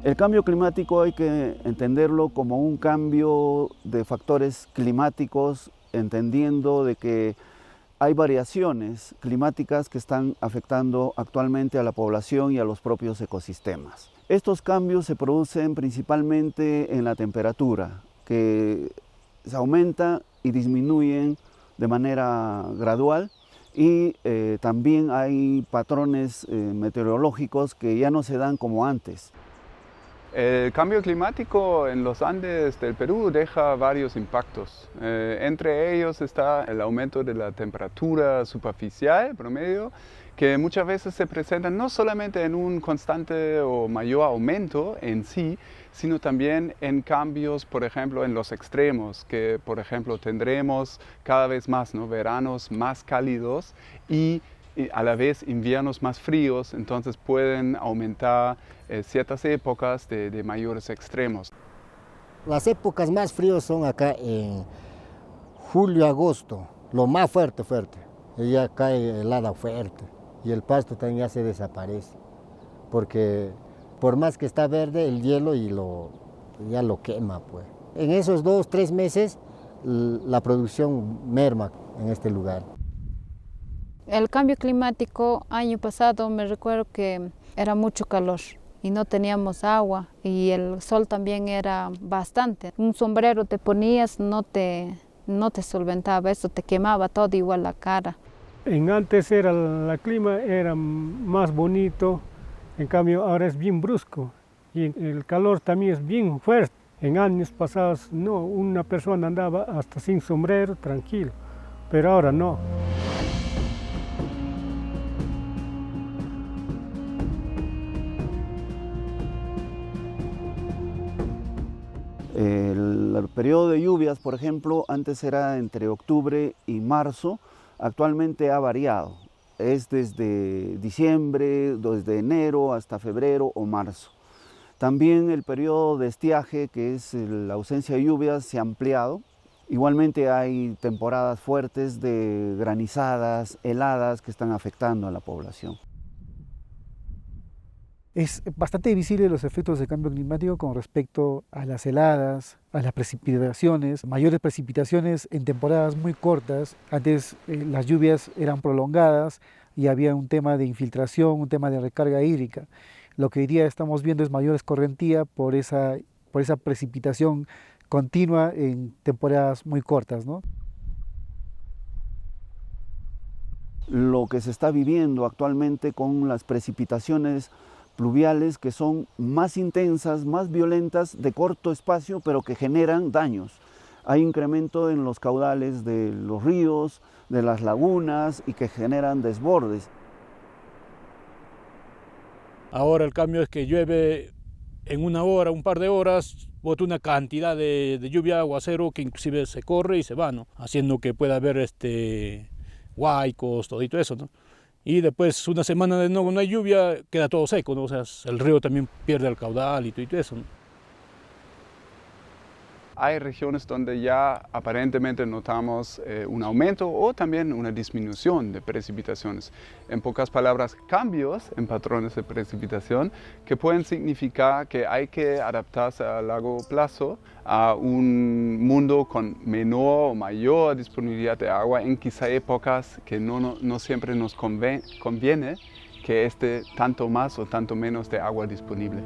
El cambio climático hay que entenderlo como un cambio de factores climáticos, entendiendo de que hay variaciones climáticas que están afectando actualmente a la población y a los propios ecosistemas. Estos cambios se producen principalmente en la temperatura, que se aumenta y disminuyen de manera gradual, y también hay patrones meteorológicos que ya no se dan como antes. El cambio climático en los Andes del Perú deja varios impactos. Entre ellos está el aumento de la temperatura superficial promedio, que muchas veces se presenta no solamente en un constante o mayor aumento en sí, sino también en cambios, por ejemplo, en los extremos, que por ejemplo tendremos cada vez más, ¿no?, veranos más cálidos y a la vez inviernos más fríos, entonces pueden aumentar ciertas épocas de mayores extremos. Las épocas más frías son acá en julio, agosto, lo más fuerte. Y ya cae helada fuerte y el pasto también ya se desaparece, porque por más que está verde, el hielo ya lo quema, pues. En esos 2-3 meses la producción merma en este lugar. El cambio climático, año pasado me recuerdo que era mucho calor y no teníamos agua y el sol también era bastante. Un sombrero te ponías, no te solventaba, eso te quemaba todo igual la cara. Antes el clima era más bonito, en cambio ahora es bien brusco y el calor también es bien fuerte. En años pasados no, una persona andaba hasta sin sombrero, tranquilo, pero ahora no. El periodo de lluvias, por ejemplo, antes era entre octubre y marzo, actualmente ha variado. Es desde diciembre, desde enero hasta febrero o marzo. También el periodo de estiaje, que es la ausencia de lluvias, se ha ampliado. Igualmente hay temporadas fuertes de granizadas, heladas que están afectando a la población. Es bastante visible los efectos del cambio climático con respecto a las heladas, a las precipitaciones, mayores precipitaciones en temporadas muy cortas. Antes las lluvias eran prolongadas y había un tema de infiltración, un tema de recarga hídrica. Lo que hoy día estamos viendo es mayor escorrentía por esa precipitación continua en temporadas muy cortas, ¿no? Lo que se está viviendo actualmente con las precipitaciones pluviales, que son más intensas, más violentas, de corto espacio, pero que generan daños. Hay incremento en los caudales de los ríos, de las lagunas, y que generan desbordes. Ahora el cambio es que llueve en una hora, un par de horas, bota una cantidad de lluvia, aguacero, que inclusive se corre y se va, ¿no?, haciendo que pueda haber huaicos, todito eso, ¿no? Y después una semana de no hay lluvia, queda todo seco, ¿no? O sea, el río también pierde el caudal y todo eso, ¿no? Hay regiones donde ya aparentemente notamos un aumento o también una disminución de precipitaciones. En pocas palabras, cambios en patrones de precipitación que pueden significar que hay que adaptarse a largo plazo a un mundo con menor o mayor disponibilidad de agua en quizá épocas que no siempre nos conviene que esté tanto más o tanto menos de agua disponible.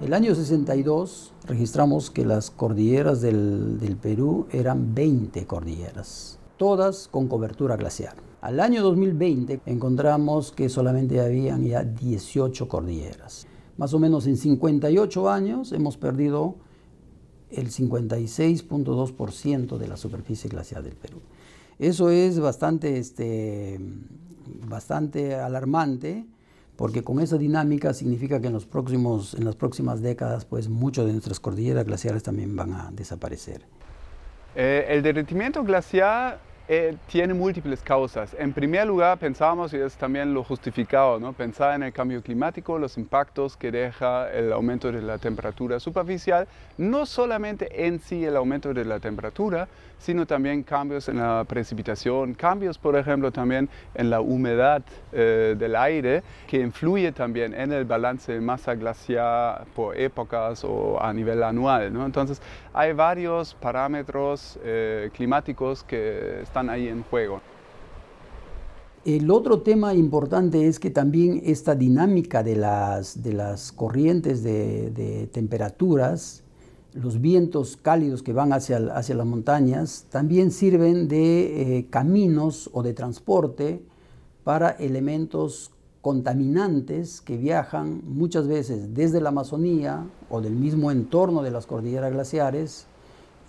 El año 62 registramos que las cordilleras del Perú eran 20 cordilleras, todas con cobertura glaciar. Al año 2020 encontramos que solamente habían ya 18 cordilleras. Más o menos en 58 años hemos perdido el 56.2% de la superficie glaciar del Perú. Eso es bastante alarmante, porque con esa dinámica significa que en las próximas décadas, pues muchas de nuestras cordilleras glaciares también van a desaparecer. El derretimiento glaciar tiene múltiples causas. En primer lugar, pensábamos, y es también lo justificado, ¿no? Pensar en el cambio climático, los impactos que deja el aumento de la temperatura superficial, no solamente en sí el aumento de la temperatura, sino también cambios en la precipitación, cambios, por ejemplo, también en la humedad del aire, que influye también en el balance de masa glaciar por épocas o a nivel anual, ¿no? Entonces, hay varios parámetros climáticos que están ahí en juego. El otro tema importante es que también esta dinámica de las corrientes de temperaturas, los vientos cálidos que van hacia las montañas, también sirven de caminos o de transporte para elementos contaminantes que viajan muchas veces desde la Amazonía o del mismo entorno de las cordilleras glaciares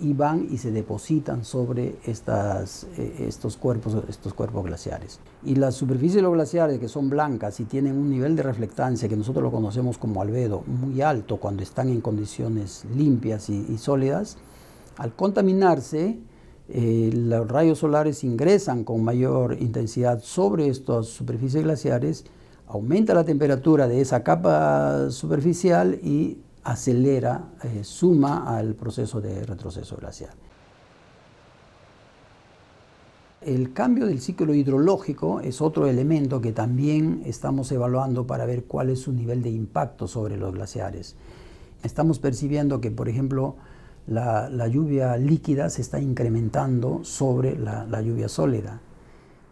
y van y se depositan sobre estos cuerpos glaciares. Y las superficies de los glaciares, que son blancas y tienen un nivel de reflectancia que nosotros lo conocemos como albedo muy alto cuando están en condiciones limpias y sólidas, al contaminarse, los rayos solares ingresan con mayor intensidad sobre estas superficies glaciares, aumenta la temperatura de esa capa superficial y acelera, suma al proceso de retroceso glacial. El cambio del ciclo hidrológico es otro elemento que también estamos evaluando para ver cuál es su nivel de impacto sobre los glaciares. Estamos percibiendo que, por ejemplo, la lluvia líquida se está incrementando sobre la lluvia sólida.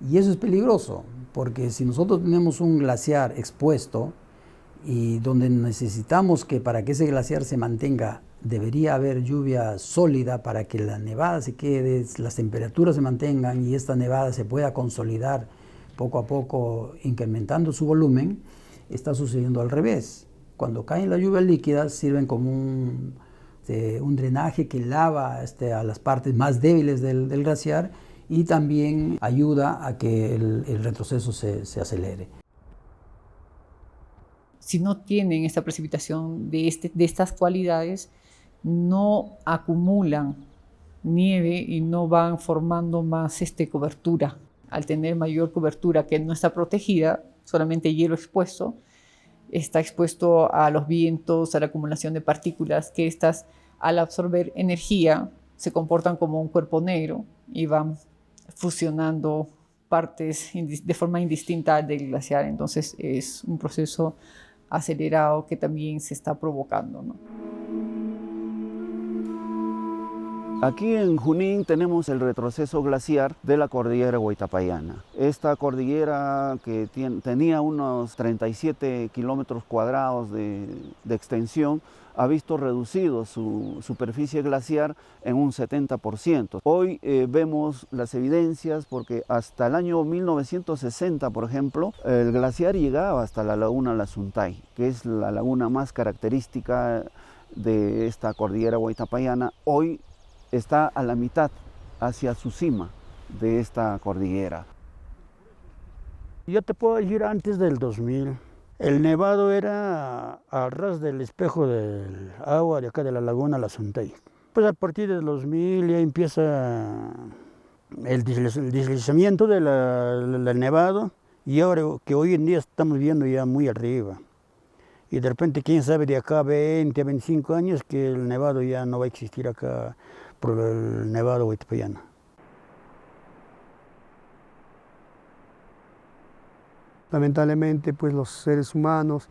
Y eso es peligroso, porque si nosotros tenemos un glaciar expuesto, y donde necesitamos que para que ese glaciar se mantenga, debería haber lluvia sólida para que la nevada se quede, las temperaturas se mantengan y esta nevada se pueda consolidar poco a poco, incrementando su volumen, está sucediendo al revés. Cuando caen las lluvias líquidas sirven como un drenaje que lava a las partes más débiles del glaciar y también ayuda a que el retroceso se acelere. Si no tienen esta precipitación de estas cualidades, no acumulan nieve y no van formando más cobertura. Al tener mayor cobertura que no está protegida, solamente hielo expuesto, está expuesto a los vientos, a la acumulación de partículas, que estas, al absorber energía, se comportan como un cuerpo negro y van fusionando partes de forma indistinta del glaciar. Entonces es un proceso acelerado que también se está provocando, ¿no? Aquí en Junín tenemos el retroceso glaciar de la cordillera Huaytapallana. Esta cordillera que tenía unos 37 kilómetros cuadrados de extensión, ha visto reducido su superficie glaciar en un 70%. Hoy vemos las evidencias porque hasta el año 1960, por ejemplo, el glaciar llegaba hasta la laguna Lassuntay, que es la laguna más característica de esta cordillera Huaytapallana. Hoy está a la mitad, hacia su cima de esta cordillera. Yo te puedo decir antes del 2000. El nevado era al ras del espejo del agua de acá de la laguna Lassuntay. Pues a partir del 2000 ya empieza el deslizamiento del nevado y ahora que hoy en día estamos viendo ya muy arriba. Y de repente, quién sabe, de acá a 20 a 25 años que el nevado ya no va a existir acá por el nevado huaytapallano. Lamentablemente, pues los seres humanos,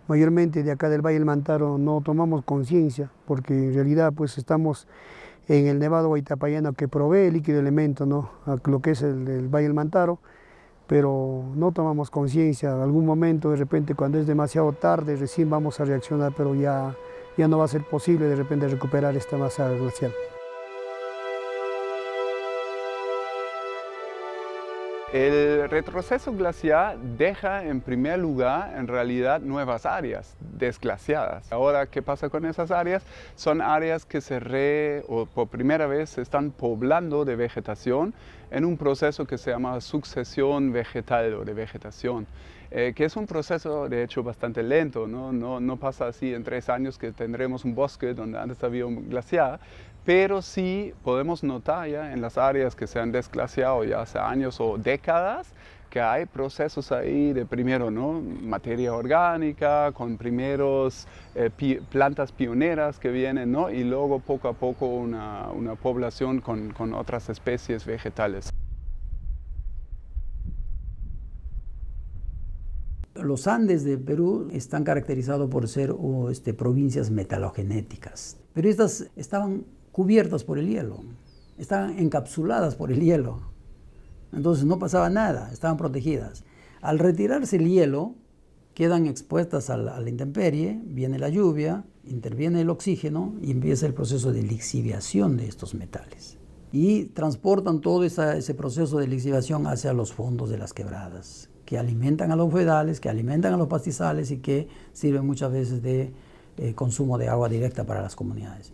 mayormente de acá del Valle del Mantaro, no tomamos conciencia, porque en realidad pues estamos en el nevado huaytapallano que provee el líquido elemento, ¿no?, a lo que es el Valle del Mantaro, pero no tomamos conciencia. En algún momento, de repente, cuando es demasiado tarde, recién vamos a reaccionar, pero ya no va a ser posible de repente recuperar esta masa glacial. El retroceso glaciar deja en primer lugar en realidad nuevas áreas desglaciadas. Ahora, ¿qué pasa con esas áreas? Son áreas que por primera vez se están poblando de vegetación en un proceso que se llama sucesión vegetal o de vegetación, que es un proceso de hecho bastante lento, no pasa así en 3 años que tendremos un bosque donde antes había un glaciar, pero sí podemos notar ya en las áreas que se han desglaciado ya hace años o décadas que hay procesos ahí de primero, ¿no?, materia orgánica, con primeros plantas pioneras que vienen, ¿no?, y luego poco a poco una población con otras especies vegetales. Los Andes de Perú están caracterizados por ser provincias metalogenéticas, pero estas estaban cubiertas por el hielo, estaban encapsuladas por el hielo, entonces no pasaba nada, estaban protegidas. Al retirarse el hielo, quedan expuestas a la intemperie, viene la lluvia, interviene el oxígeno y empieza el proceso de lixiviación de estos metales. Y transportan todo ese proceso de lixiviación hacia los fondos de las quebradas, que alimentan a los humedales, que alimentan a los pastizales y que sirven muchas veces de consumo de agua directa para las comunidades.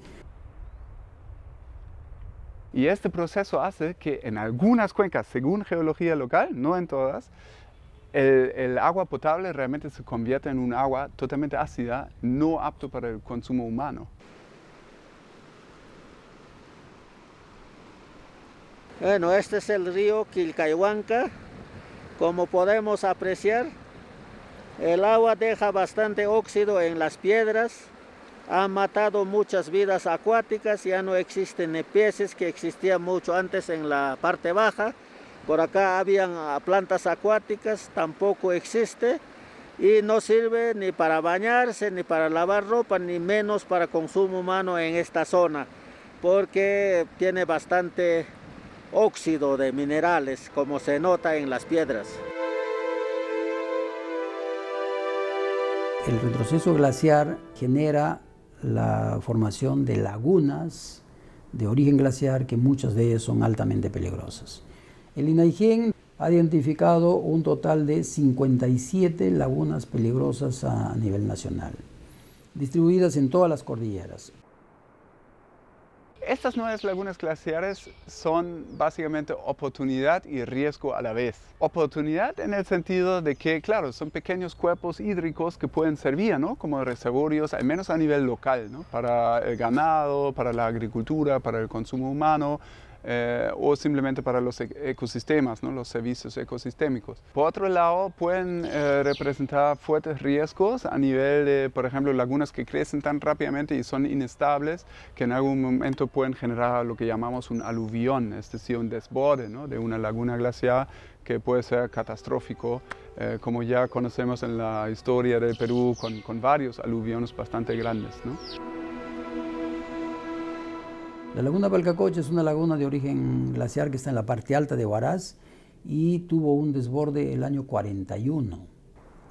Y este proceso hace que en algunas cuencas, según geología local, no en todas, el agua potable realmente se convierte en un agua totalmente ácida, no apto para el consumo humano. Bueno, este es el río Quilcayhuanca. Como podemos apreciar, el agua deja bastante óxido en las piedras. Ha matado muchas vidas acuáticas, ya no existen ni peces que existían mucho antes en la parte baja. Por acá habían plantas acuáticas, tampoco existe y no sirve ni para bañarse, ni para lavar ropa, ni menos para consumo humano en esta zona, porque tiene bastante óxido de minerales, como se nota en las piedras. El retroceso glaciar genera la formación de lagunas de origen glaciar que muchas de ellas son altamente peligrosas. El INAIGEN ha identificado un total de 57 lagunas peligrosas a nivel nacional, distribuidas en todas las cordilleras. Estas nuevas lagunas glaciares son básicamente oportunidad y riesgo a la vez. Oportunidad en el sentido de que, claro, son pequeños cuerpos hídricos que pueden servir, ¿no?, como reservorios, al menos a nivel local, ¿no?, para el ganado, para la agricultura, para el consumo humano, o simplemente para los ecosistemas, ¿no?, los servicios ecosistémicos. Por otro lado, pueden representar fuertes riesgos a nivel de, por ejemplo, lagunas que crecen tan rápidamente y son inestables que en algún momento pueden generar lo que llamamos un aluvión, es decir, un desborde, ¿no?, de una laguna glaciar que puede ser catastrófico, como ya conocemos en la historia del Perú con varios aluviones bastante grandes, ¿no? La laguna Palcacocha es una laguna de origen glaciar que está en la parte alta de Huaraz y tuvo un desborde el año 41.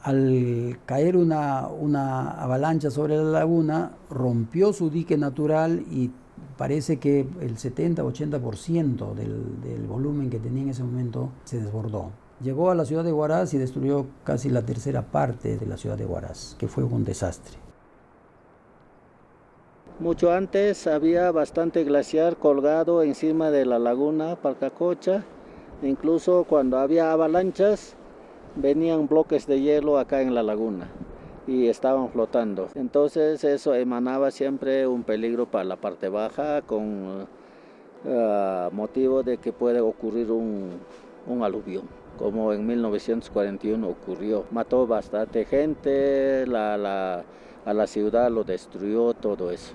Al caer una avalancha sobre la laguna, rompió su dique natural y parece que el 70-80% del volumen que tenía en ese momento se desbordó. Llegó a la ciudad de Huaraz y destruyó casi la tercera parte de la ciudad de Huaraz, que fue un desastre. Mucho antes había bastante glaciar colgado encima de la laguna Palcacocha. Incluso cuando había avalanchas, venían bloques de hielo acá en la laguna y estaban flotando. Entonces eso emanaba siempre un peligro para la parte baja con motivo de que puede ocurrir un aluvión, como en 1941 ocurrió. Mató bastante gente, a la ciudad lo destruyó, todo eso.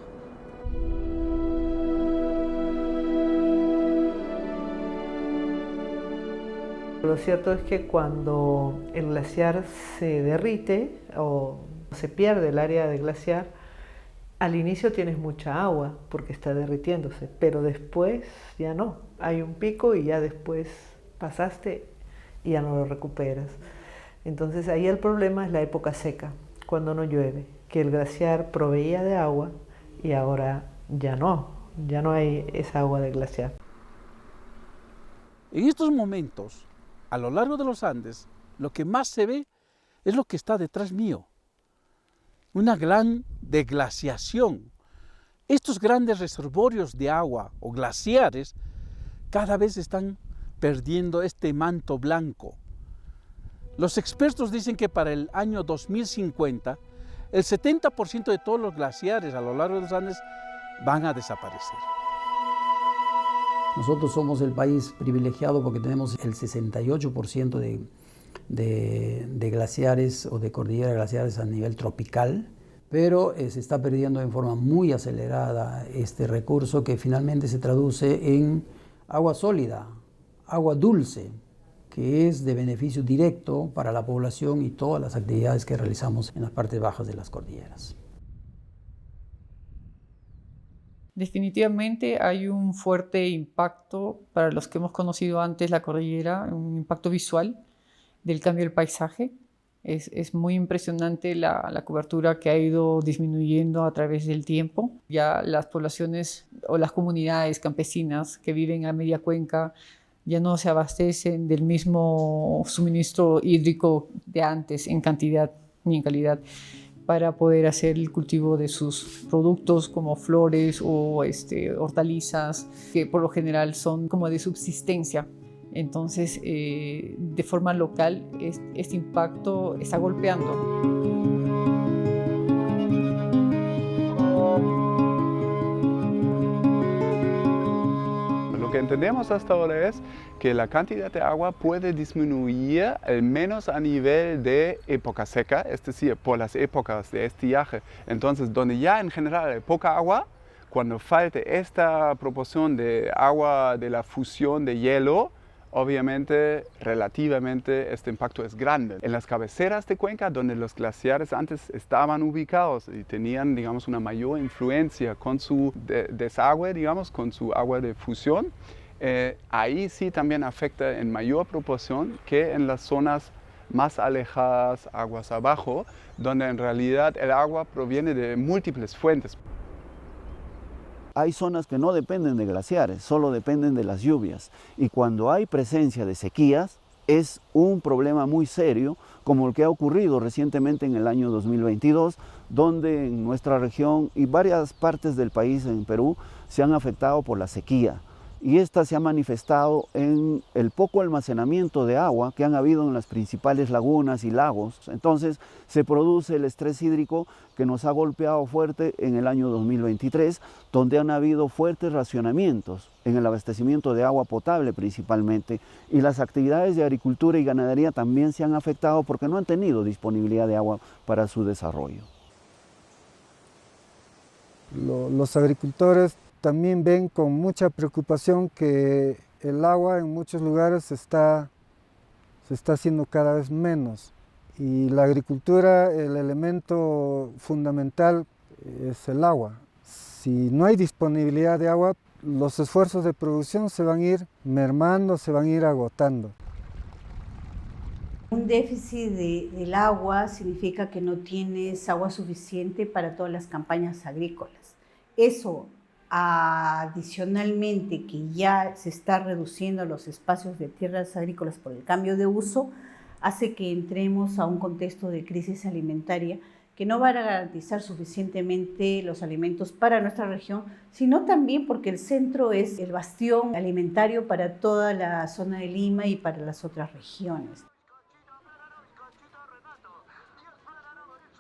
Lo cierto es que cuando el glaciar se derrite o se pierde el área de glaciar, al inicio tienes mucha agua porque está derritiéndose, pero después ya no. Hay un pico y ya después pasaste y ya no lo recuperas. Entonces ahí el problema es la época seca, cuando no llueve, que el glaciar proveía de agua y ahora ya no hay esa agua del glaciar. En estos momentos A lo largo de los Andes, lo que más se ve es lo que está detrás mío. Una gran deglaciación. Estos grandes reservorios de agua o glaciares cada vez están perdiendo este manto blanco. Los expertos dicen que para el año 2050, el 70% de todos los glaciares a lo largo de los Andes van a desaparecer. Nosotros somos el país privilegiado porque tenemos el 68% de glaciares o de cordilleras glaciares a nivel tropical, pero se está perdiendo en forma muy acelerada este recurso que finalmente se traduce en agua sólida, agua dulce, que es de beneficio directo para la población y todas las actividades que realizamos en las partes bajas de las cordilleras. Definitivamente hay un fuerte impacto para los que hemos conocido antes la cordillera, un impacto visual del cambio del paisaje. Es muy impresionante la cobertura que ha ido disminuyendo a través del tiempo. Ya las poblaciones o las comunidades campesinas que viven a media cuenca ya no se abastecen del mismo suministro hídrico de antes en cantidad ni en calidad para poder hacer el cultivo de sus productos como flores o hortalizas, que por lo general son como de subsistencia. Entonces, de forma local, este impacto está golpeando. Lo que entendemos hasta ahora es que la cantidad de agua puede disminuir al menos a nivel de época seca, es decir, por las épocas de estiaje. Entonces, donde ya en general hay poca agua, cuando falte esta proporción de agua de la fusión de hielo, obviamente, relativamente, este impacto es grande. En las cabeceras de cuenca, donde los glaciares antes estaban ubicados y tenían, digamos, una mayor influencia con su desagüe, digamos, con su agua de fusión, ahí sí también afecta en mayor proporción que en las zonas más alejadas, aguas abajo, donde en realidad el agua proviene de múltiples fuentes. Hay zonas que no dependen de glaciares, solo dependen de las lluvias. Y cuando hay presencia de sequías, es un problema muy serio, como el que ha ocurrido recientemente en el año 2022, donde en nuestra región y varias partes del país, en Perú, se han afectado por la sequía. Y esta se ha manifestado en el poco almacenamiento de agua que han habido en las principales lagunas y lagos. Entonces se produce el estrés hídrico que nos ha golpeado fuerte en el año 2023, donde han habido fuertes racionamientos en el abastecimiento de agua potable principalmente, y las actividades de agricultura y ganadería también se han afectado porque no han tenido disponibilidad de agua para su desarrollo. Los agricultores también ven con mucha preocupación que el agua en muchos lugares se está haciendo cada vez menos. Y la agricultura, el elemento fundamental es el agua. Si no hay disponibilidad de agua, los esfuerzos de producción se van a ir mermando, se van a ir agotando. Un déficit del agua significa que no tienes agua suficiente para todas las campañas agrícolas. Eso, adicionalmente, que ya se está reduciendo los espacios de tierras agrícolas por el cambio de uso, hace que entremos a un contexto de crisis alimentaria que no va a garantizar suficientemente los alimentos para nuestra región, sino también porque el centro es el bastión alimentario para toda la zona de Lima y para las otras regiones.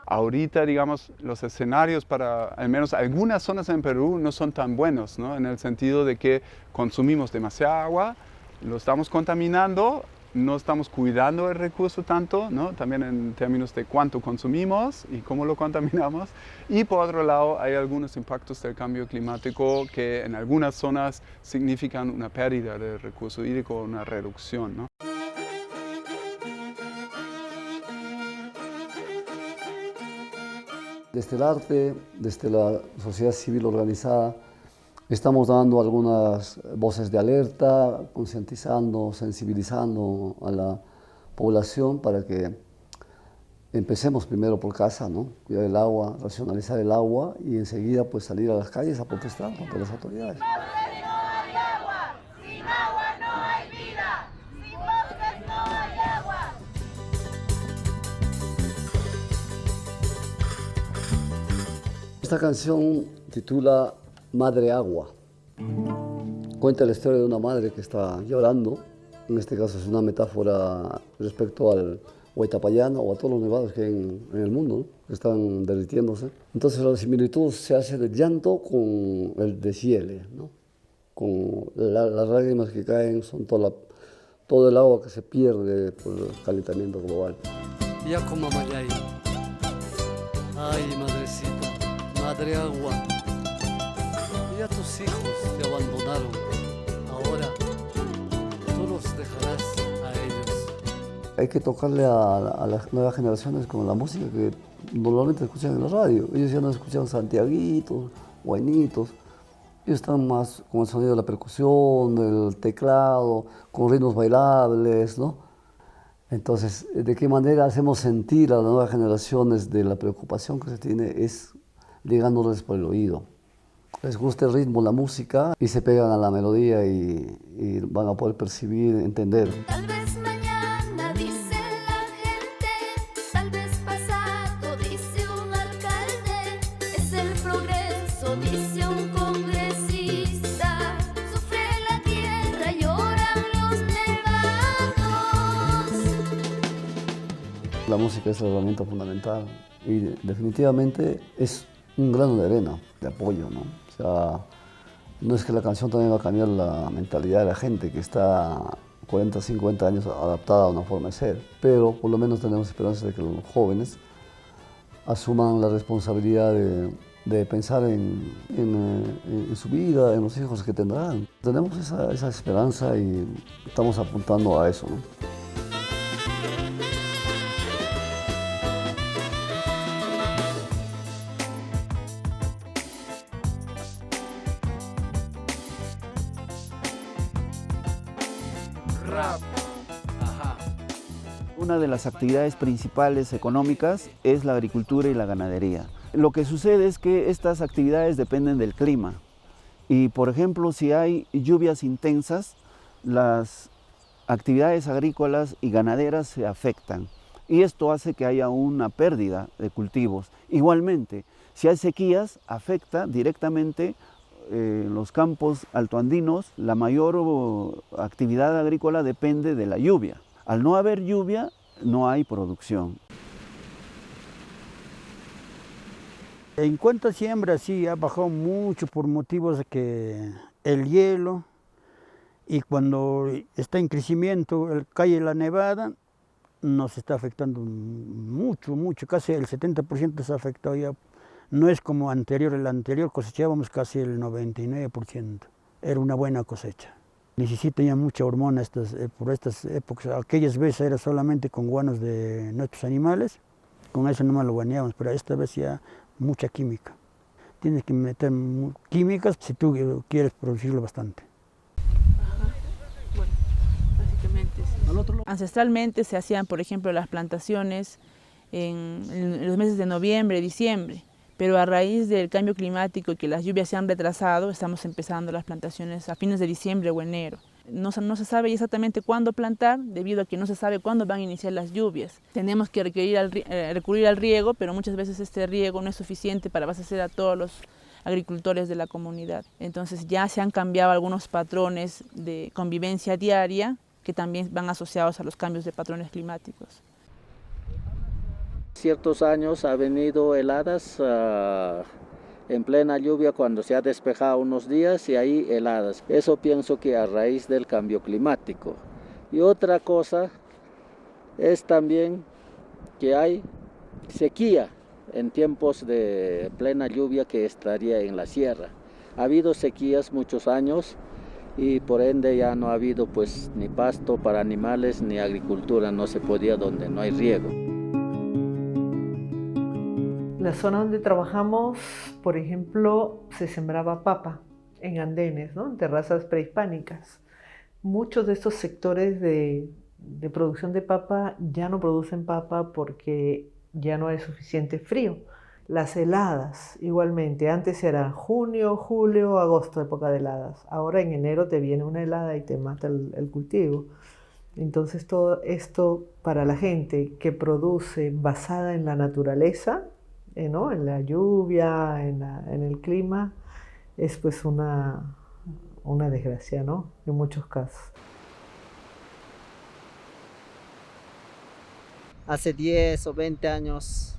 Ahorita, digamos, los escenarios para al menos algunas zonas en Perú no son tan buenos, ¿no? En el sentido de que consumimos demasiada agua, lo estamos contaminando, no estamos cuidando el recurso tanto, ¿no? También en términos de cuánto consumimos y cómo lo contaminamos. Y por otro lado, hay algunos impactos del cambio climático que en algunas zonas significan una pérdida del recurso hídrico o una reducción, ¿no? Desde el arte, desde la sociedad civil organizada, estamos dando algunas voces de alerta, concientizando, sensibilizando a la población para que empecemos primero por casa, ¿no? Cuidar el agua, racionalizar el agua y enseguida pues salir a las calles a protestar contra las autoridades. Esta canción titula Madre Agua. Cuenta la historia de una madre que está llorando. En este caso es una metáfora respecto al Huaytapallana o a todos los nevados que hay en el mundo, ¿no? Que están derritiéndose. Entonces la similitud se hace del llanto con el deshiele, ¿no? Con las lágrimas que caen, son todo el agua que se pierde por el calentamiento global. Ya como Mayay. Ay, madrecita, madre agua. Ya tus hijos te abandonaron. Ahora tú los dejarás a ellos. Hay que tocarle a las nuevas generaciones con la música que normalmente escuchan en la radio. Ellos ya no escuchan santiaguitos, guainitos. Ellos están más con el sonido de la percusión, del teclado, con ritmos bailables, ¿no? Entonces, ¿de qué manera hacemos sentir a las nuevas generaciones de la preocupación que se tiene? Es ligándoles por el oído. Les gusta el ritmo, la música, y se pegan a la melodía y van a poder percibir, entender. Tal vez mañana, dice la gente, tal vez pasado, dice un alcalde, es el progreso, dice un congresista, sufre la tierra, lloran los nevados. La música es la herramienta fundamental y definitivamente es un grano de arena, de apoyo, ¿no? O sea, no es que la canción también va a cambiar la mentalidad de la gente que está 40, 50 años adaptada a una forma de ser, pero por lo menos tenemos esperanza de que los jóvenes asuman la responsabilidad de pensar en su vida, en los hijos que tendrán. Tenemos esa esperanza y estamos apuntando a eso, ¿no? Una de las actividades principales económicas es la agricultura y la ganadería. Lo que sucede es que estas actividades dependen del clima y, por ejemplo, si hay lluvias intensas, las actividades agrícolas y ganaderas se afectan y esto hace que haya una pérdida de cultivos. Igualmente, si hay sequías, afecta directamente los campos altoandinos. La mayor actividad agrícola depende de la lluvia. Al no haber lluvia, no hay producción. En cuanto a siembra, sí, ha bajado mucho por motivos de que el hielo y cuando está en crecimiento, cae la nevada, nos está afectando mucho, casi el 70% se ha afectado ya. No es como el anterior cosechábamos casi el 99%. Era una buena cosecha. Necesita ya mucha hormona por estas épocas. Aquellas veces era solamente con guanos de nuestros animales, con eso nomás lo guaneábamos, pero esta vez ya mucha química. Tienes que meter químicas si tú quieres producirlo bastante. Bueno, básicamente sí. Ancestralmente se hacían, por ejemplo, las plantaciones en los meses de noviembre, diciembre, pero a raíz del cambio climático y que las lluvias se han retrasado, estamos empezando las plantaciones a fines de diciembre o enero. No se sabe exactamente cuándo plantar, debido a que no se sabe cuándo van a iniciar las lluvias. Tenemos que recurrir al riego, pero muchas veces este riego no es suficiente para abastecer a todos los agricultores de la comunidad. Entonces ya se han cambiado algunos patrones de convivencia diaria que también van asociados a los cambios de patrones climáticos. Ciertos años ha venido heladas en plena lluvia cuando se ha despejado unos días y ahí heladas. Eso pienso que a raíz del cambio climático. Y otra cosa es también que hay sequía en tiempos de plena lluvia que estaría en la sierra. Ha habido sequías muchos años y por ende ya no ha habido pues ni pasto para animales ni agricultura, no se podía donde no hay riego. La zona donde trabajamos, por ejemplo, se sembraba papa en andenes, ¿no? En terrazas prehispánicas. Muchos de estos sectores de producción de papa ya no producen papa porque ya no hay suficiente frío. Las heladas, igualmente, antes era junio, julio, agosto, época de heladas. Ahora en enero te viene una helada y te mata el cultivo. Entonces todo esto para la gente que produce basada en la naturaleza, ¿no? En la lluvia, en el clima, es pues una desgracia, ¿no? En muchos casos. Hace 10 o 20 años,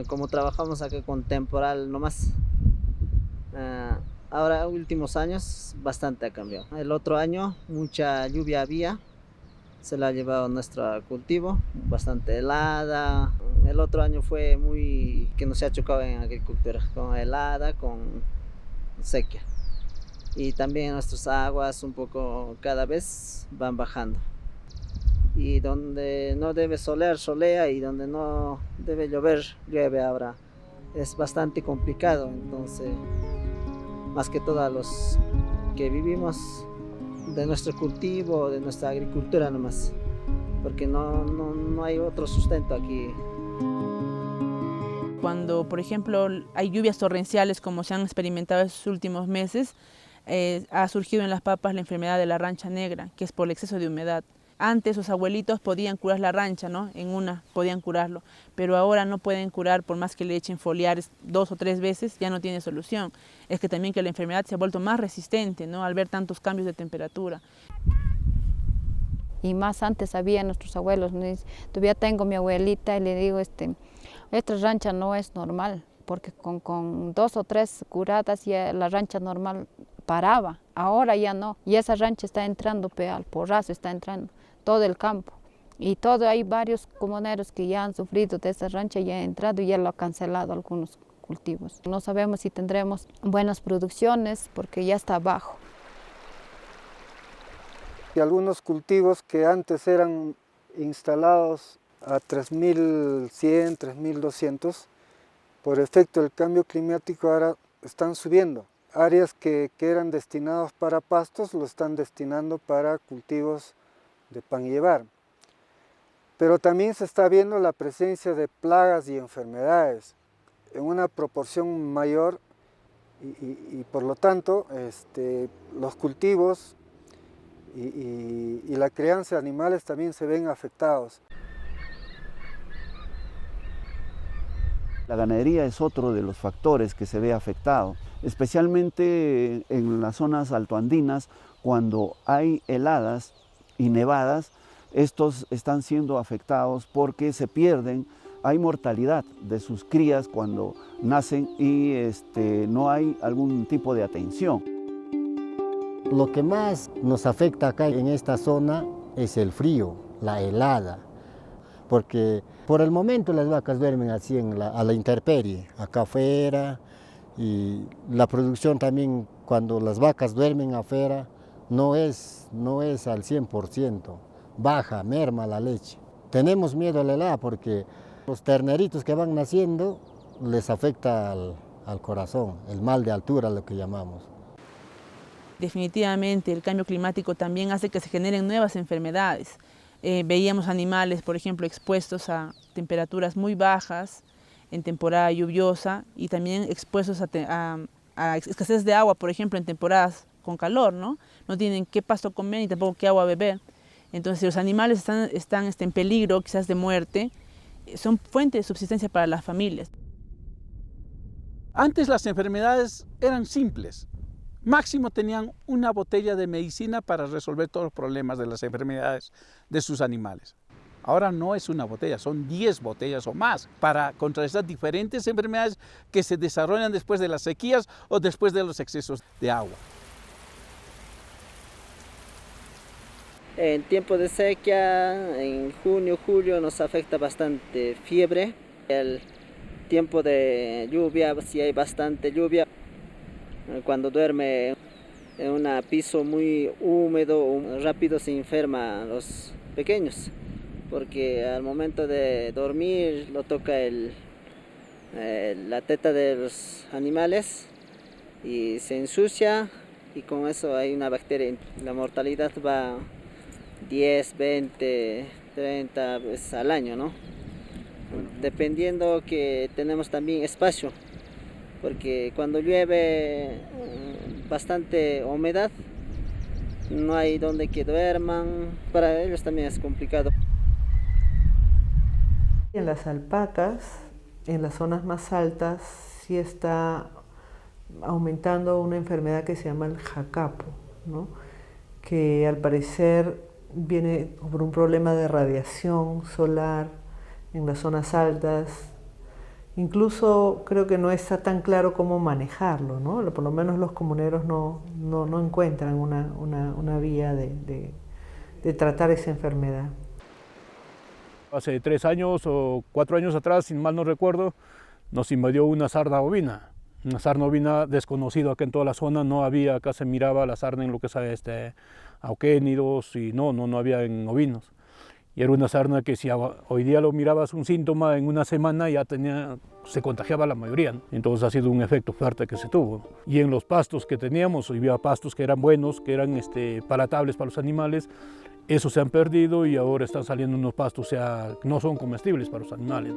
como trabajamos aquí con temporal nomás, ahora últimos años bastante ha cambiado. El otro año mucha lluvia había, se la ha llevado nuestro cultivo, bastante helada. El otro año fue muy que nos ha chocado en agricultura, con helada, con sequía. Y también nuestras aguas un poco cada vez van bajando. Y donde no debe solear, solea, y donde no debe llover, llueve ahora. Es bastante complicado, entonces, más que todo a los que vivimos de nuestro cultivo, de nuestra agricultura nomás, porque no hay otro sustento aquí. Cuando, por ejemplo, hay lluvias torrenciales como se han experimentado estos últimos meses, ha surgido en las papas la enfermedad de la rancha negra, que es por el exceso de humedad. Antes los abuelitos podían curar la rancha, ¿no? En una podían curarlo, pero ahora no pueden curar por más que le echen foliares 2 o 3 veces, ya no tiene solución. Es que también que la enfermedad se ha vuelto más resistente, ¿no? Al ver tantos cambios de temperatura. Y más antes había nuestros abuelos, todavía tengo mi abuelita y le digo, esta rancha no es normal, porque con 2 o 3 curadas ya la rancha normal paraba, ahora ya no, y esa rancha está entrando al porrazo, está entrando todo el campo, y hay varios comuneros que ya han sufrido de esa rancha, ya ha entrado y ya lo ha cancelado algunos cultivos. No sabemos si tendremos buenas producciones porque ya está bajo. Y algunos cultivos que antes eran instalados a 3.100, 3.200, por efecto del cambio climático ahora están subiendo. Áreas que eran destinadas para pastos lo están destinando para cultivos de pan y llevar. Pero también se está viendo la presencia de plagas y enfermedades en una proporción mayor y por lo tanto los cultivos y la crianza de animales también se ven afectados. La ganadería es otro de los factores que se ve afectado, especialmente en las zonas altoandinas, cuando hay heladas y nevadas, estos están siendo afectados porque se pierden, hay mortalidad de sus crías cuando nacen y no hay algún tipo de atención. Lo que más nos afecta acá en esta zona es el frío, la helada, porque por el momento las vacas duermen así a la intemperie, acá afuera, y la producción también cuando las vacas duermen afuera no es al 100%, baja, merma la leche. Tenemos miedo a la helada porque los terneritos que van naciendo les afecta al corazón, el mal de altura lo que llamamos. Definitivamente el cambio climático también hace que se generen nuevas enfermedades. Veíamos animales, por ejemplo, expuestos a temperaturas muy bajas en temporada lluviosa y también expuestos a escasez de agua, por ejemplo, en temporadas con calor, ¿no? No tienen qué pasto comer ni tampoco qué agua beber. Entonces, si los animales están en peligro, quizás de muerte, son fuente de subsistencia para las familias. Antes las enfermedades eran simples. Máximo tenían una botella de medicina para resolver todos los problemas de las enfermedades de sus animales. Ahora no es una botella, son 10 botellas o más para contrarrestar diferentes enfermedades que se desarrollan después de las sequías o después de los excesos de agua. En tiempo de sequía, en junio, julio nos afecta bastante fiebre. El tiempo de lluvia, si hay bastante lluvia, cuando duerme en un piso muy húmedo, rápido se enferman los pequeños, porque al momento de dormir lo toca la teta de los animales y se ensucia y con eso hay una bacteria. La mortalidad va 10, 20, 30 veces al año, ¿no? Dependiendo que tenemos también espacio, porque cuando llueve bastante humedad, no hay donde que duerman, para ellos también es complicado. En las alpacas en las zonas más altas sí está aumentando una enfermedad que se llama el jacapo, ¿no? Que al parecer viene por un problema de radiación solar en las zonas altas. Incluso creo que no está tan claro cómo manejarlo, ¿no? Por lo menos los comuneros no encuentran una vía de tratar esa enfermedad. Hace 3 años o 4 años atrás, si mal no recuerdo, nos invadió una sarna ovina. Una sarna ovina desconocida acá en toda la zona, no había, acá se miraba la sarna en lo que sabe auquénidos y no había en ovinos. Y era una sarna que si hoy día lo mirabas un síntoma, en una semana ya se contagiaba la mayoría, ¿no? Entonces ha sido un efecto fuerte que se tuvo. Y en los pastos que teníamos, había pastos que eran buenos, que eran palatables para los animales, esos se han perdido y ahora están saliendo unos pastos que no son comestibles para los animales.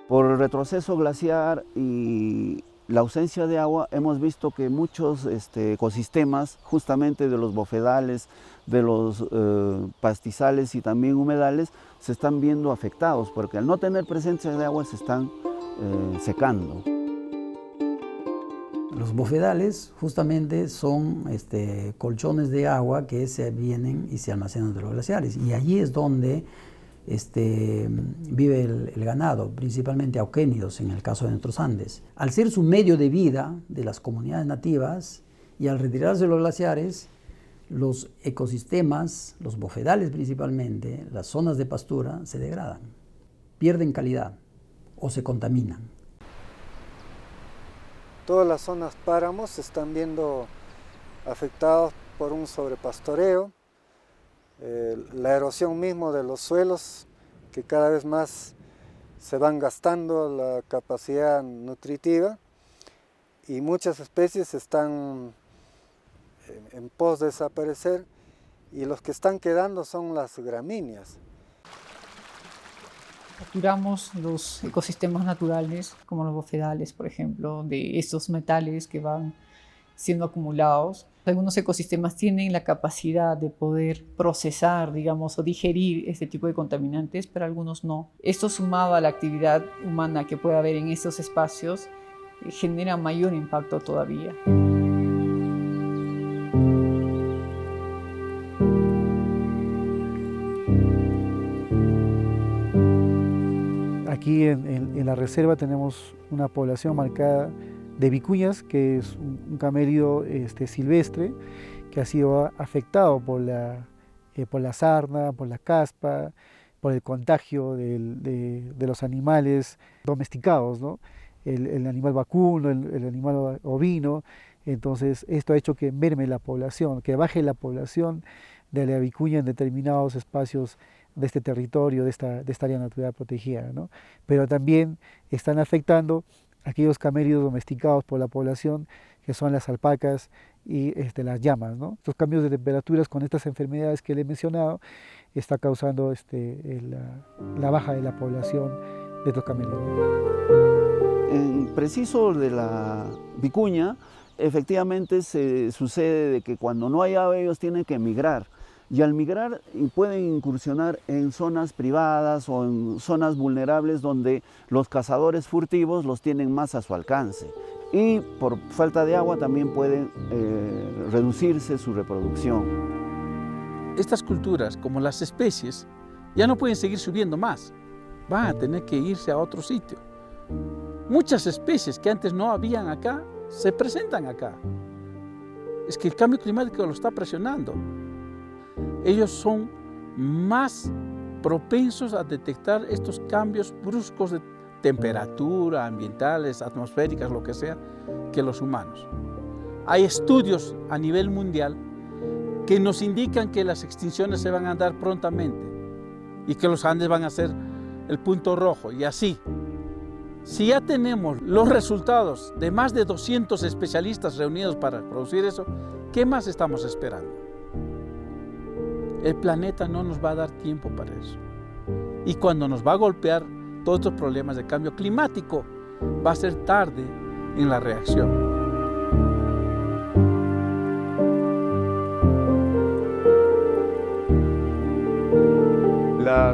Por el retroceso glaciar y la ausencia de agua, hemos visto que muchos ecosistemas, justamente de los bofedales, de los pastizales y también humedales, se están viendo afectados, porque al no tener presencia de agua se están secando. Los bofedales justamente son colchones de agua que se vienen y se almacenan entre los glaciares, y allí es donde vive el ganado, principalmente auquénidos en el caso de nuestros Andes. Al ser su medio de vida de las comunidades nativas y al retirarse los glaciares, los ecosistemas, los bofedales principalmente, las zonas de pastura se degradan, pierden calidad o se contaminan. Todas las zonas páramos se están viendo afectadas por un sobrepastoreo, la erosión mismo de los suelos, que cada vez más se van gastando la capacidad nutritiva, y muchas especies están en pos de desaparecer, y los que están quedando son las gramíneas. Capturamos los ecosistemas naturales, como los bofedales, por ejemplo, de estos metales que van siendo acumulados. Algunos ecosistemas tienen la capacidad de poder procesar, digamos, o digerir este tipo de contaminantes, pero algunos no. Esto, sumado a la actividad humana que puede haber en estos espacios, genera mayor impacto todavía. Aquí en la reserva tenemos una población marcada de vicuñas, que es un camello silvestre que ha sido afectado por la sarna, por la caspa, por el contagio de los animales domesticados, ¿no? El animal vacuno, el animal ovino. Entonces esto ha hecho que merme la población, que baje la población de la vicuña en determinados espacios de este territorio, de esta área natural protegida, ¿no? Pero también están afectando aquellos camellos domesticados por la población, que son las alpacas y las llamas, ¿no? Estos cambios de temperaturas con estas enfermedades que le he mencionado está causando la baja de la población de estos camellos. En preciso de la vicuña, efectivamente se sucede de que cuando no hay agua ellos tienen que migrar. Y al migrar pueden incursionar en zonas privadas o en zonas vulnerables donde los cazadores furtivos los tienen más a su alcance. Y por falta de agua también puede reducirse su reproducción. Estas culturas, como las especies, ya no pueden seguir subiendo más. Van a tener que irse a otro sitio. Muchas especies que antes no habían acá, se presentan acá. Es que el cambio climático lo está presionando. Ellos son más propensos a detectar estos cambios bruscos de temperatura, ambientales, atmosféricas, lo que sea, que los humanos. Hay estudios a nivel mundial que nos indican que las extinciones se van a dar prontamente y que los Andes van a ser el punto rojo, y así. Si ya tenemos los resultados de más de 200 especialistas reunidos para producir eso, ¿qué más estamos esperando? El planeta no nos va a dar tiempo para eso. Y cuando nos va a golpear todos estos problemas de cambio climático, va a ser tarde en la reacción.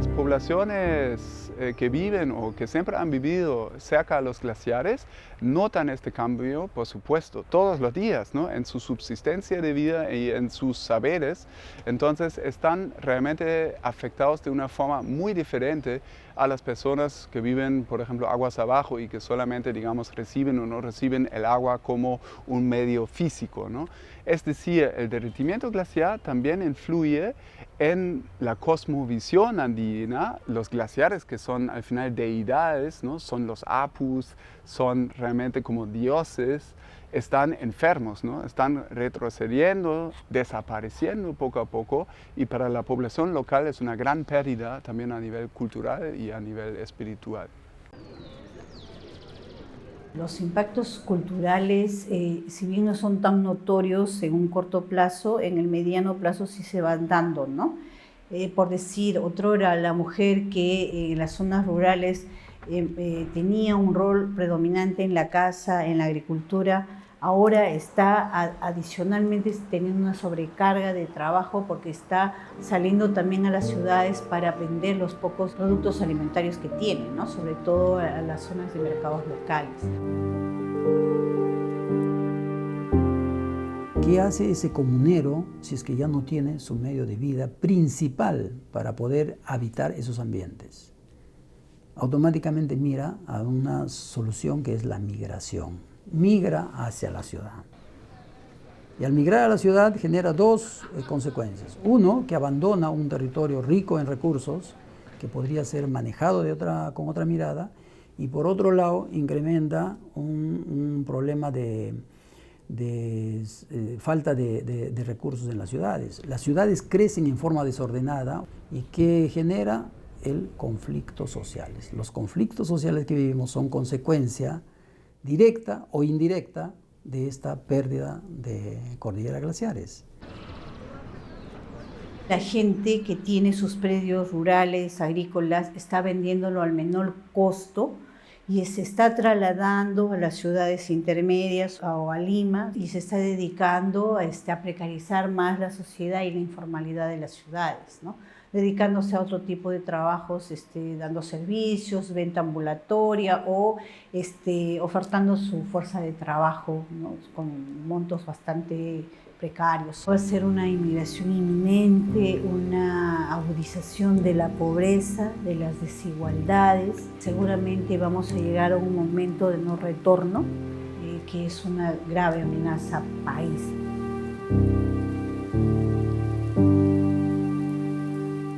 Las poblaciones que viven o que siempre han vivido cerca de los glaciares notan este cambio, por supuesto, todos los días, ¿no? En su subsistencia de vida y en sus saberes. Entonces están realmente afectados de una forma muy diferente a las personas que viven, por ejemplo, aguas abajo y que solamente, digamos, reciben o no reciben el agua como un medio físico, ¿no? Es decir, el derretimiento glaciar también influye en la cosmovisión andina. Los glaciares, que son al final deidades, ¿no? Son los apus, son realmente como dioses, están enfermos, ¿no? Están retrocediendo, desapareciendo poco a poco, y para la población local es una gran pérdida también a nivel cultural y a nivel espiritual. Los impactos culturales, si bien no son tan notorios en un corto plazo, en el mediano plazo sí se van dando, ¿no? Por decir, otrora la mujer que en las zonas rurales tenía un rol predominante en la casa, en la agricultura, ahora está adicionalmente teniendo una sobrecarga de trabajo porque está saliendo también a las ciudades para vender los pocos productos alimentarios que tiene, ¿no? Sobre todo a las zonas de mercados locales. ¿Qué hace ese comunero si es que ya no tiene su medio de vida principal para poder habitar esos ambientes? Automáticamente mira a una solución que es la migración. Migra hacia la ciudad. Y al migrar a la ciudad genera dos consecuencias. Uno, que abandona un territorio rico en recursos, que podría ser manejado con otra mirada, y por otro lado, incrementa un problema de falta de recursos en las ciudades. Las ciudades crecen en forma desordenada y que genera el conflicto sociales. Los conflictos sociales que vivimos son consecuencia directa o indirecta de esta pérdida de cordilleras glaciares. La gente que tiene sus predios rurales, agrícolas, está vendiéndolo al menor costo y se está trasladando a las ciudades intermedias o a Lima y se está dedicando a precarizar más la sociedad y la informalidad de las ciudades, ¿no? Dedicándose a otro tipo de trabajos, dando servicios, venta ambulatoria o ofertando su fuerza de trabajo, ¿no? Con montos bastante precarios. Va a ser una inmigración inminente, una agudización de la pobreza, de las desigualdades. Seguramente vamos a llegar a un momento de no retorno, que es una grave amenaza país.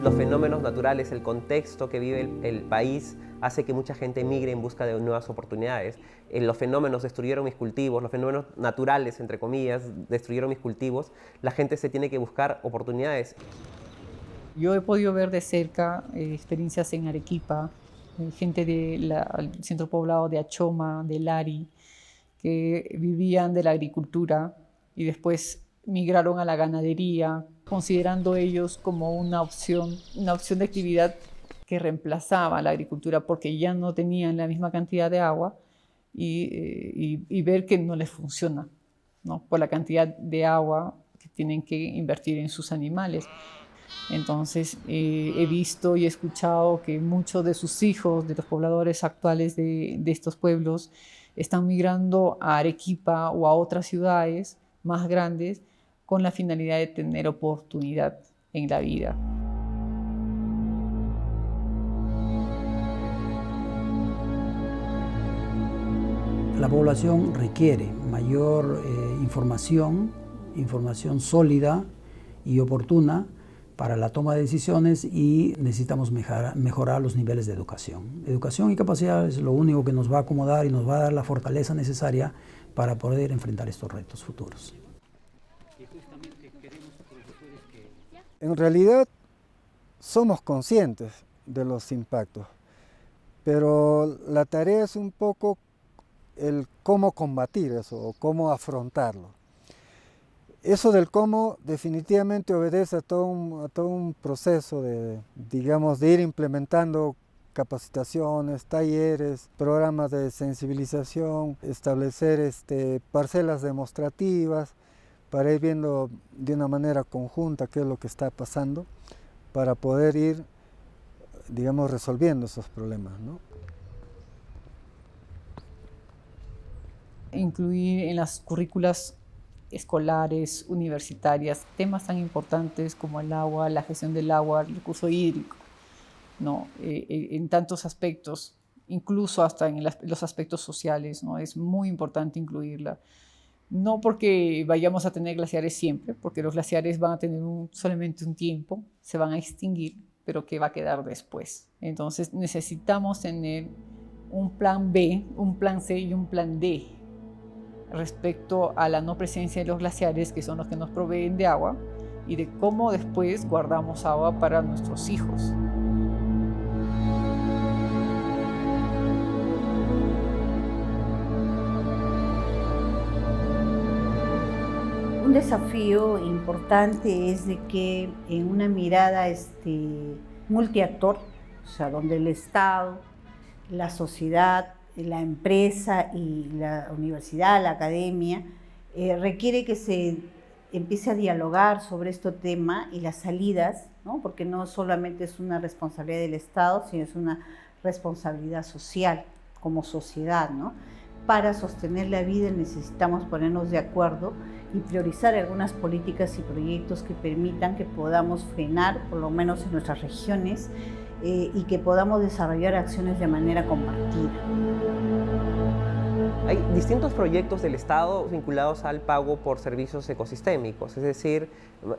Los fenómenos naturales, el contexto que vive el país, hace que mucha gente migre en busca de nuevas oportunidades. Los fenómenos destruyeron mis cultivos, los fenómenos naturales, entre comillas, destruyeron mis cultivos. La gente se tiene que buscar oportunidades. Yo he podido ver de cerca experiencias en Arequipa, gente del centro poblado de Achoma, de Lari, que vivían de la agricultura y después migraron a la ganadería, considerando ellos como una opción de actividad que reemplazaba a la agricultura porque ya no tenían la misma cantidad de agua y ver que no les funciona, ¿no? Por la cantidad de agua que tienen que invertir en sus animales. Entonces he visto y he escuchado que muchos de sus hijos, de los pobladores actuales de estos pueblos, están migrando a Arequipa o a otras ciudades más grandes con la finalidad de tener oportunidad en la vida. La población requiere mayor información sólida y oportuna para la toma de decisiones y necesitamos mejorar los niveles de educación. Educación y capacidad es lo único que nos va a acomodar y nos va a dar la fortaleza necesaria para poder enfrentar estos retos futuros. En realidad somos conscientes de los impactos, pero la tarea es un poco el cómo combatir eso o cómo afrontarlo. Eso del cómo definitivamente obedece a todo un proceso de ir implementando capacitaciones, talleres, programas de sensibilización, establecer parcelas demostrativas, para ir viendo de una manera conjunta qué es lo que está pasando, para poder ir digamos, resolviendo esos problemas, ¿no? Incluir en las currículas escolares, universitarias, temas tan importantes como el agua, la gestión del agua, el recurso hídrico, ¿no? En tantos aspectos, incluso hasta en los aspectos sociales, ¿no? Es muy importante incluirla. No porque vayamos a tener glaciares siempre, porque los glaciares van a tener solamente un tiempo, se van a extinguir, pero ¿qué va a quedar después? Entonces necesitamos tener un plan B, un plan C y un plan D respecto a la no presencia de los glaciares, que son los que nos proveen de agua, y de cómo después guardamos agua para nuestros hijos. Un desafío importante es de que en una mirada multiactor, o sea, donde el Estado, la sociedad, la empresa y la universidad, la academia, requiere que se empiece a dialogar sobre este tema y las salidas, ¿no? Porque no solamente es una responsabilidad del Estado, sino es una responsabilidad social como sociedad, ¿no? Para sostener la vida necesitamos ponernos de acuerdo y priorizar algunas políticas y proyectos que permitan que podamos frenar, por lo menos en nuestras regiones, y que podamos desarrollar acciones de manera compartida. Hay distintos proyectos del Estado vinculados al pago por servicios ecosistémicos, es decir,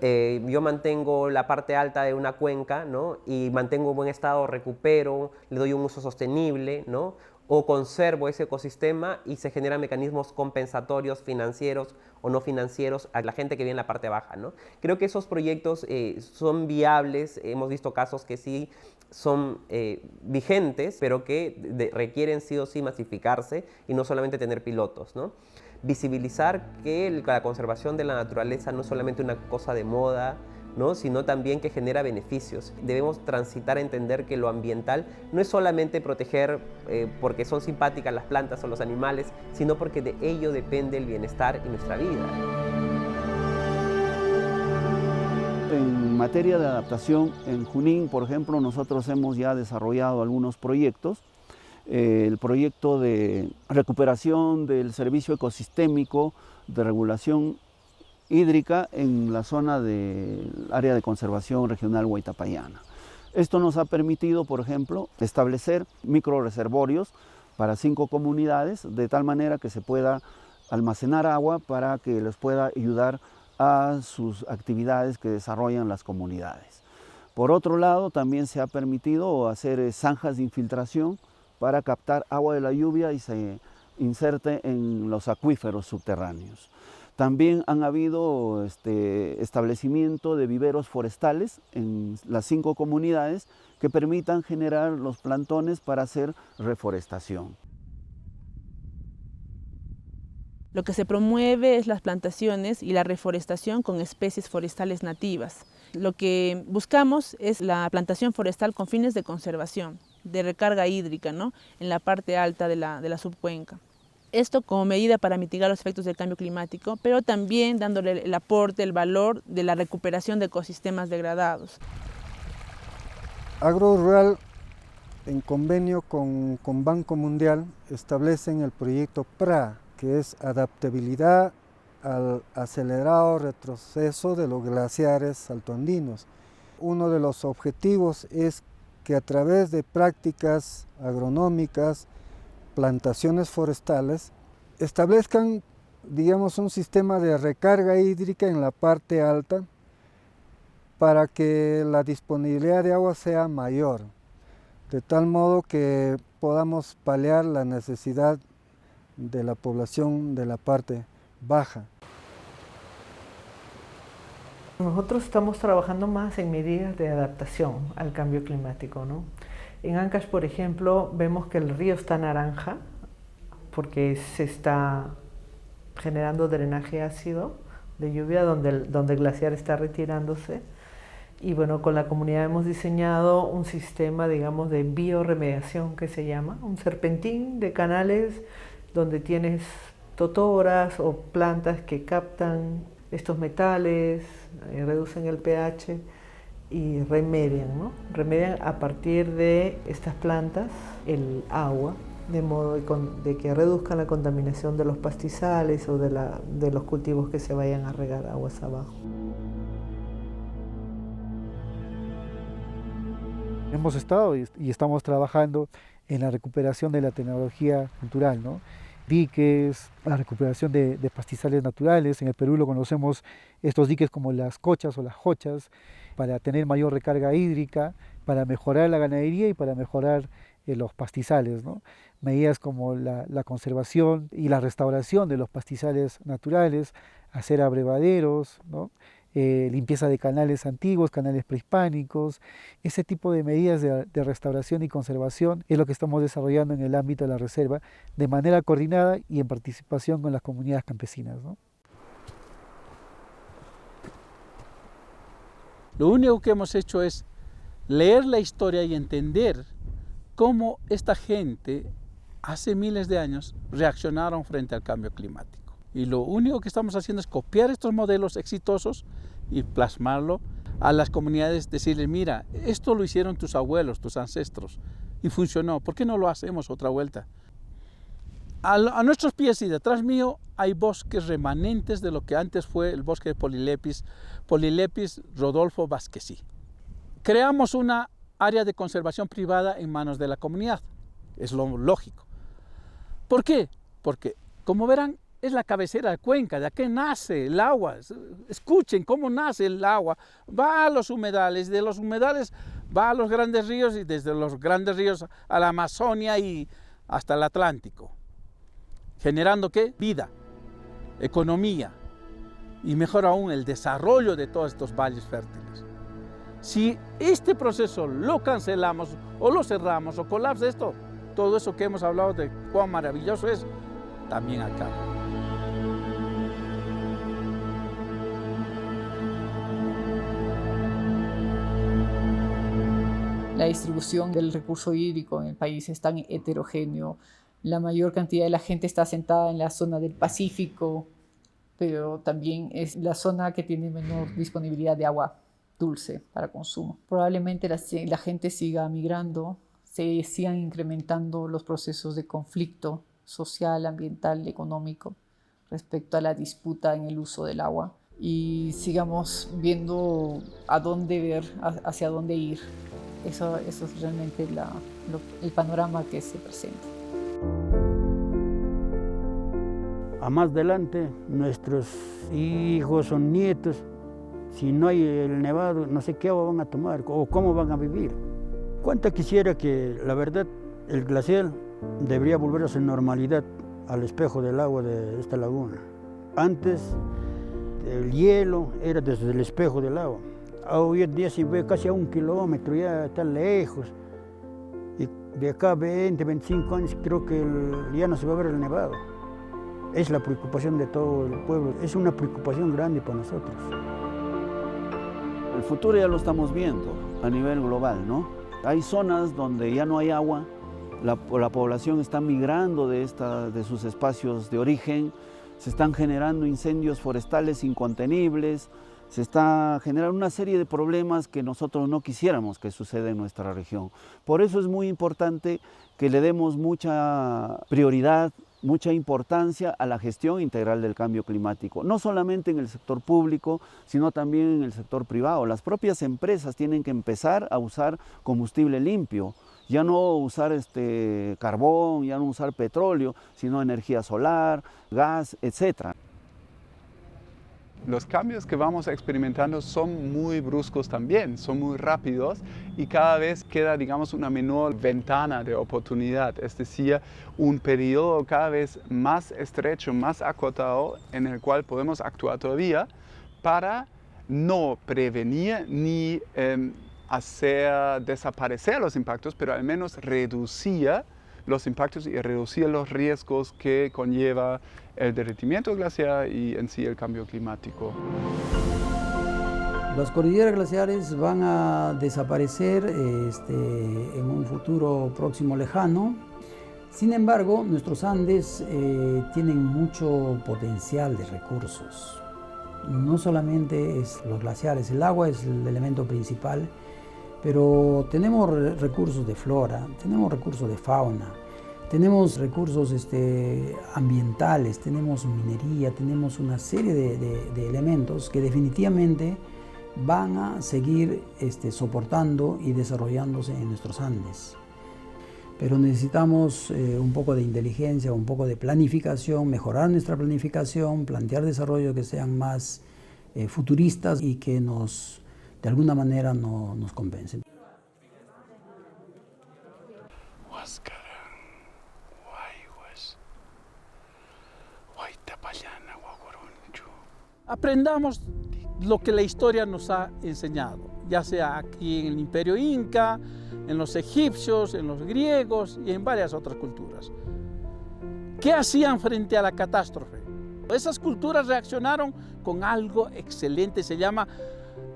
yo mantengo la parte alta de una cuenca, ¿no? Y mantengo un buen estado, recupero, le doy un uso sostenible, ¿no? O conservo ese ecosistema y se generan mecanismos compensatorios financieros o no financieros a la gente que vive en la parte baja, ¿no? Creo que esos proyectos son viables, hemos visto casos que sí son vigentes, pero que requieren sí o sí masificarse y no solamente tener pilotos, ¿no? Visibilizar que la conservación de la naturaleza no es solamente una cosa de moda, ¿no? Sino también que genera beneficios. Debemos transitar a entender que lo ambiental no es solamente proteger porque son simpáticas las plantas o los animales, sino porque de ello depende el bienestar y nuestra vida. En materia de adaptación, en Junín, por ejemplo, nosotros hemos ya desarrollado algunos proyectos. El proyecto de recuperación del servicio ecosistémico de regulación hídrica en la zona del área de conservación regional Huaytapallana. Esto nos ha permitido, por ejemplo, establecer microreservorios para 5 comunidades, de tal manera que se pueda almacenar agua para que les pueda ayudar a sus actividades que desarrollan las comunidades. Por otro lado, también se ha permitido hacer zanjas de infiltración para captar agua de la lluvia y se inserte en los acuíferos subterráneos. También han habido establecimiento de viveros forestales en las 5 comunidades que permitan generar los plantones para hacer reforestación. Lo que se promueve es las plantaciones y la reforestación con especies forestales nativas. Lo que buscamos es la plantación forestal con fines de conservación, de recarga hídrica, ¿no? En la parte alta de la subcuenca. Esto como medida para mitigar los efectos del cambio climático, pero también dándole el aporte, el valor de la recuperación de ecosistemas degradados. Agrorural, en convenio con Banco Mundial, establecen el proyecto PRA, que es adaptabilidad al acelerado retroceso de los glaciares altoandinos. Uno de los objetivos es que a través de prácticas agronómicas, plantaciones forestales, establezcan, digamos, un sistema de recarga hídrica en la parte alta para que la disponibilidad de agua sea mayor, de tal modo que podamos paliar la necesidad de la población de la parte baja. Nosotros estamos trabajando más en medidas de adaptación al cambio climático, ¿no? En Ancash, por ejemplo, vemos que el río está naranja porque se está generando drenaje ácido de lluvia donde el glaciar está retirándose. Y bueno, con la comunidad hemos diseñado un sistema, digamos, de bioremediación que se llama, un serpentín de canales donde tienes totoras o plantas que captan estos metales, reducen el pH y remedian, ¿no? Remedian a partir de estas plantas el agua, de modo de que reduzcan la contaminación de los pastizales o de los cultivos que se vayan a regar aguas abajo. Hemos estado y estamos trabajando en la recuperación de la tecnología cultural, ¿no? Diques, la recuperación de pastizales naturales. En el Perú lo conocemos estos diques como las cochas o las jochas, para tener mayor recarga hídrica, para mejorar la ganadería y para mejorar los pastizales, ¿no? Medidas como la conservación y la restauración de los pastizales naturales, hacer abrevaderos, ¿no? Limpieza de canales antiguos, canales prehispánicos. Ese tipo de medidas de restauración y conservación es lo que estamos desarrollando en el ámbito de la reserva de manera coordinada y en participación con las comunidades campesinas, ¿no? Lo único que hemos hecho es leer la historia y entender cómo esta gente hace miles de años reaccionaron frente al cambio climático. Y lo único que estamos haciendo es copiar estos modelos exitosos y plasmarlo a las comunidades, decirles, mira, esto lo hicieron tus abuelos, tus ancestros, y funcionó. ¿Por qué no lo hacemos otra vuelta? A nuestros pies y detrás mío hay bosques remanentes de lo que antes fue el bosque de Polylepis Rodolfo Vázquezí. Creamos una área de conservación privada en manos de la comunidad. Es lo lógico. ¿Por qué? Porque, como verán, es la cabecera de Cuenca, de aquí nace el agua. Escuchen cómo nace el agua. Va a los humedales, de los humedales va a los grandes ríos y desde los grandes ríos a la Amazonia y hasta el Atlántico. Generando ¿qué? Vida, economía y mejor aún el desarrollo de todos estos valles fértiles. Si este proceso lo cancelamos o lo cerramos o colapsa esto, todo eso que hemos hablado de cuán maravilloso es, también acaba. La distribución del recurso hídrico en el país es tan heterogéneo. La mayor cantidad de la gente está asentada en la zona del Pacífico, pero también es la zona que tiene menor disponibilidad de agua dulce para consumo. Probablemente la gente siga migrando, se sigan incrementando los procesos de conflicto social, ambiental, económico respecto a la disputa en el uso del agua y sigamos viendo a dónde ver, hacia dónde ir. Eso es realmente el panorama que se presenta. A más adelante, nuestros hijos o nietos, si no hay el nevado, no sé qué agua van a tomar o cómo van a vivir. Cuánta quisiera que, la verdad, el glaciar debería volver a su normalidad al espejo del agua de esta laguna. Antes, el hielo era desde el espejo del agua. Hoy en día se ve casi a 1 kilómetro, ya está lejos. Y de acá 20, 25 años creo que ya no se va a ver el nevado. Es la preocupación de todo el pueblo, es una preocupación grande para nosotros. El futuro ya lo estamos viendo a nivel global, ¿no? Hay zonas donde ya no hay agua, la población está migrando de sus espacios de origen, se están generando incendios forestales incontenibles, se está generando una serie de problemas que nosotros no quisiéramos que suceda en nuestra región. Por eso es muy importante que le demos mucha prioridad, mucha importancia a la gestión integral del cambio climático, no solamente en el sector público, sino también en el sector privado. Las propias empresas tienen que empezar a usar combustible limpio, ya no usar carbón, ya no usar petróleo, sino energía solar, gas, etc. Los cambios que vamos experimentando son muy bruscos también, son muy rápidos y cada vez queda, digamos, una menor ventana de oportunidad, es decir, un periodo cada vez más estrecho, más acotado, en el cual podemos actuar todavía para no prevenir ni hacer desaparecer los impactos, pero al menos reducir los impactos y reducir los riesgos que conlleva el derretimiento glaciar y en sí el cambio climático. Las cordilleras glaciares van a desaparecer en un futuro próximo lejano. Sin embargo, nuestros Andes tienen mucho potencial de recursos. no solamente es los glaciares, el agua es el elemento principal, pero tenemos recursos de flora, tenemos recursos de fauna, tenemos recursos ambientales, tenemos minería, tenemos una serie de elementos que definitivamente van a seguir soportando y desarrollándose en nuestros Andes. Pero necesitamos un poco de inteligencia, un poco de planificación, mejorar nuestra planificación, plantear desarrollos que sean más futuristas y que de alguna manera nos compensen. Aprendamos lo que la historia nos ha enseñado, ya sea aquí en el Imperio Inca, en los egipcios, en los griegos y en varias otras culturas. ¿Qué hacían frente a la catástrofe? Esas culturas reaccionaron con algo excelente, se llama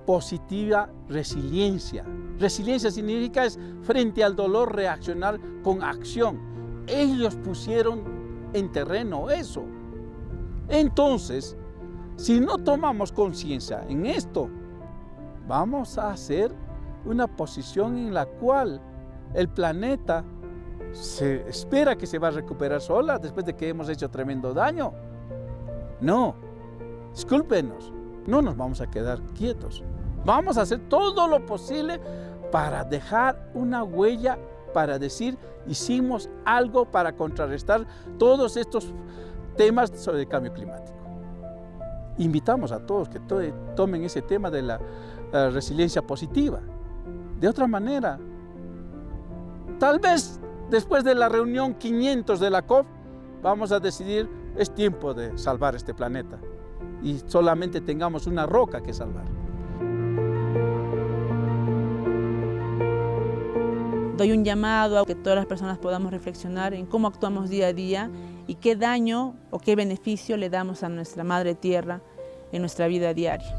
positiva resiliencia. Resiliencia significa frente al dolor reaccionar con acción. Ellos pusieron en terreno eso. Entonces, si no tomamos conciencia en esto, vamos a hacer una posición en la cual el planeta se espera que se va a recuperar sola después de que hemos hecho tremendo daño. No, discúlpenos, no nos vamos a quedar quietos. Vamos a hacer todo lo posible para dejar una huella, para decir, hicimos algo para contrarrestar todos estos temas sobre el cambio climático. Invitamos a todos que tomen ese tema de la resiliencia positiva. De otra manera, tal vez después de la reunión 500 de la COP, vamos a decidir, es tiempo de salvar este planeta y solamente tengamos una roca que salvar. Doy un llamado a que todas las personas podamos reflexionar en cómo actuamos día a día y qué daño o qué beneficio le damos a nuestra madre tierra en nuestra vida diaria.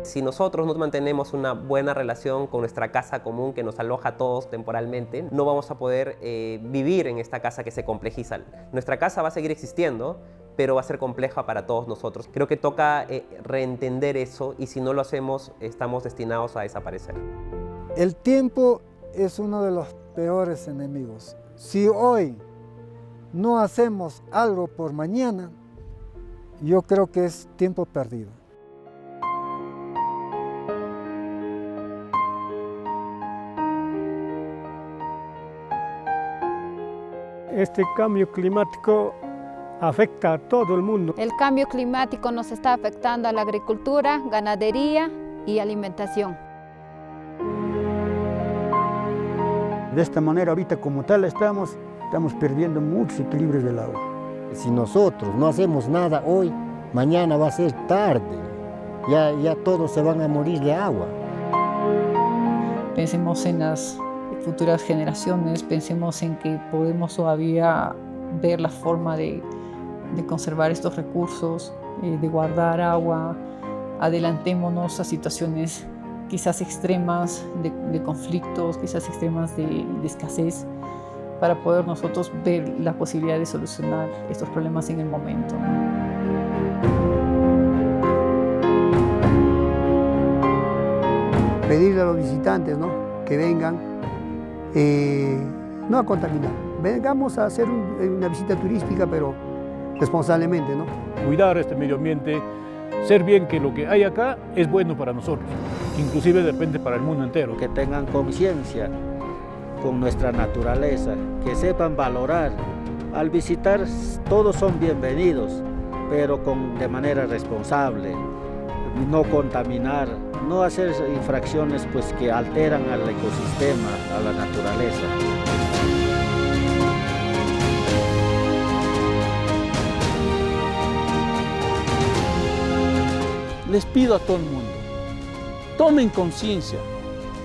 Si nosotros no mantenemos una buena relación con nuestra casa común que nos aloja a todos temporalmente, no vamos a poder vivir en esta casa que se complejiza. Nuestra casa va a seguir existiendo, pero va a ser compleja para todos nosotros. Creo que toca reentender eso y si no lo hacemos, estamos destinados a desaparecer. El tiempo es uno de los peores enemigos. Si hoy no hacemos algo por mañana, yo creo que es tiempo perdido. Este cambio climático afecta a todo el mundo. El cambio climático nos está afectando a la agricultura, ganadería y alimentación. De esta manera, ahorita como tal estamos perdiendo muchos equilibrios del agua. Si nosotros no hacemos nada hoy, mañana va a ser tarde. Ya todos se van a morir de agua. Pensemos en las futuras generaciones, pensemos en que podemos todavía ver la forma de conservar estos recursos, de guardar agua. Adelantémonos a situaciones quizás extremas de conflictos, quizás extremas de escasez, para poder nosotros ver la posibilidad de solucionar estos problemas en el momento. Pedirle a los visitantes, ¿no?, que vengan, no a contaminar. Vengamos a hacer una visita turística, pero responsablemente, ¿no? Cuidar este medio ambiente, ser bien que lo que hay acá es bueno para nosotros, inclusive depende para el mundo entero. Que tengan conciencia con nuestra naturaleza, que sepan valorar. Al visitar todos son bienvenidos, pero de manera responsable, no contaminar, no hacer infracciones pues, que alteran al ecosistema, a la naturaleza. Les pido a todo el mundo, tomen conciencia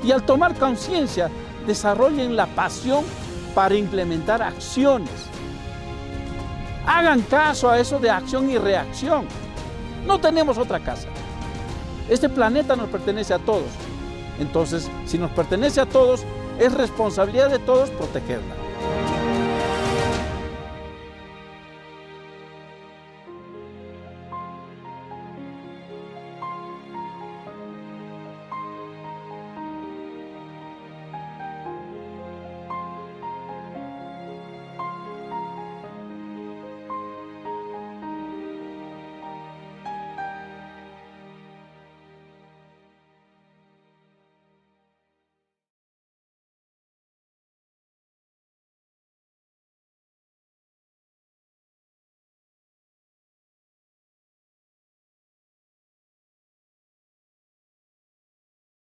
y al tomar conciencia desarrollen la pasión para implementar acciones. Hagan caso a eso de acción y reacción. No tenemos otra casa. Este planeta nos pertenece a todos. Entonces, si nos pertenece a todos, es responsabilidad de todos protegerla.